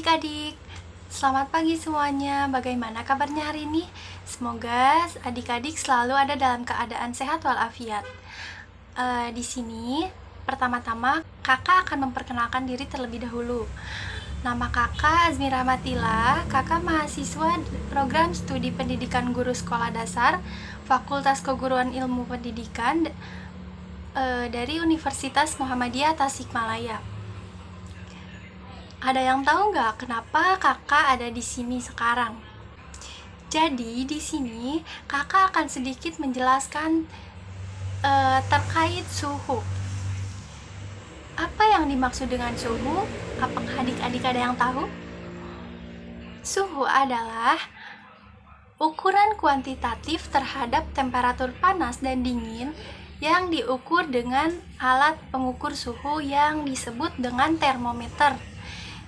adik-adik, selamat pagi semuanya. Bagaimana kabarnya hari ini? Semoga adik-adik selalu ada dalam keadaan sehat walafiat. Di sini, pertama-tama kakak akan memperkenalkan diri terlebih dahulu. Nama kakak Azmi Rahmatila, kakak mahasiswa program studi pendidikan guru sekolah dasar, Fakultas Keguruan Ilmu Pendidikan dari Universitas Muhammadiyah Tasikmalaya. Ada yang tahu nggak kenapa kakak ada di sini sekarang? Jadi di sini kakak akan sedikit menjelaskan terkait suhu. Apa yang dimaksud dengan suhu? Apakah adik-adik ada yang tahu? Suhu adalah ukuran kuantitatif terhadap temperatur panas dan dingin yang diukur dengan alat pengukur suhu yang disebut dengan termometer.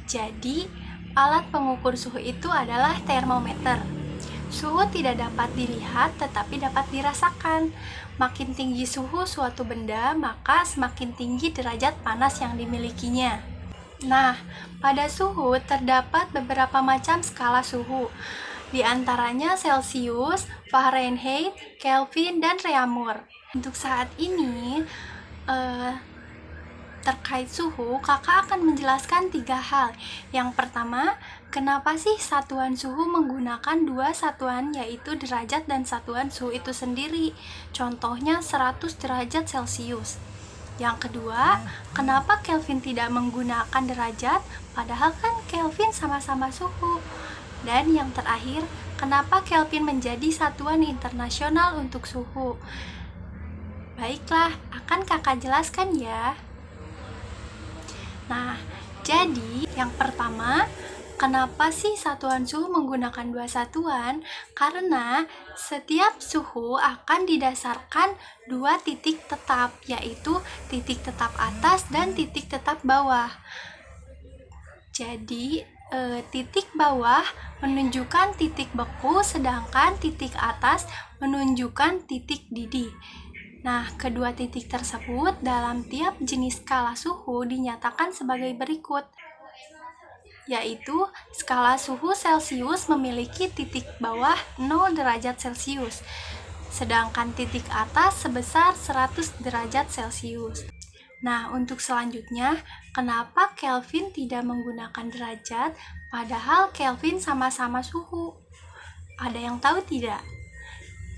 Jadi, alat pengukur suhu itu adalah termometer. Suhu tidak dapat dilihat tetapi dapat dirasakan. Makin tinggi suhu suatu benda, maka semakin tinggi derajat panas yang dimilikinya. Nah, pada suhu terdapat beberapa macam skala suhu. Di antaranya Celsius, Fahrenheit, Kelvin, dan Reaumur. Untuk saat ini, terkait suhu, kakak akan menjelaskan 3 hal. Yang pertama, kenapa sih satuan suhu menggunakan 2 satuan, yaitu derajat dan satuan suhu itu sendiri. Contohnya 100 derajat Celcius. Yang kedua, kenapa Kelvin tidak menggunakan derajat, padahal kan Kelvin sama-sama suhu. Dan yang terakhir, kenapa Kelvin menjadi satuan internasional untuk suhu. Baiklah, akan kakak jelaskan ya. Nah, jadi yang pertama, kenapa sih satuan suhu menggunakan 2 satuan? Karena setiap suhu akan didasarkan 2 titik tetap, yaitu titik tetap atas dan titik tetap bawah. Jadi, titik bawah menunjukkan titik beku, sedangkan titik atas menunjukkan titik didih. Nah, kedua titik tersebut dalam tiap jenis skala suhu dinyatakan sebagai berikut, yaitu skala suhu Celcius memiliki titik bawah 0 derajat Celcius, sedangkan titik atas sebesar 100 derajat Celcius. Nah, untuk selanjutnya, kenapa Kelvin tidak menggunakan derajat, padahal Kelvin sama-sama suhu? Ada yang tahu tidak?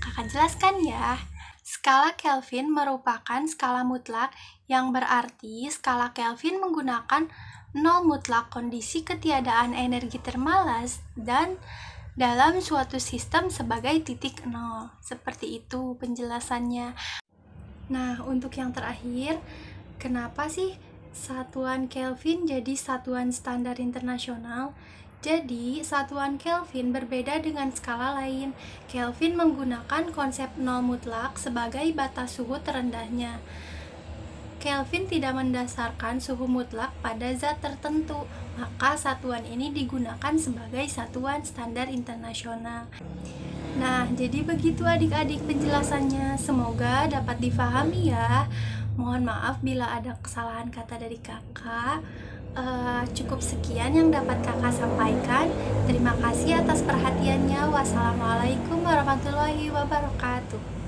Kakak jelaskan ya. Skala Kelvin merupakan skala mutlak yang berarti skala Kelvin menggunakan 0 mutlak kondisi ketiadaan energi termalas dan dalam suatu sistem sebagai titik 0. Seperti itu penjelasannya. Nah, untuk yang terakhir, kenapa sih satuan Kelvin jadi satuan standar internasional? Jadi, satuan Kelvin berbeda dengan skala lain. Kelvin menggunakan konsep 0 mutlak sebagai batas suhu terendahnya. Kelvin tidak mendasarkan suhu mutlak pada zat tertentu, maka satuan ini digunakan sebagai satuan standar internasional. Nah, jadi begitu adik-adik penjelasannya. Semoga dapat difahami ya. Mohon maaf bila ada kesalahan kata dari kakak. Cukup sekian yang dapat kakak sampaikan. Terima kasih atas perhatiannya. Wassalamualaikum warahmatullahi wabarakatuh.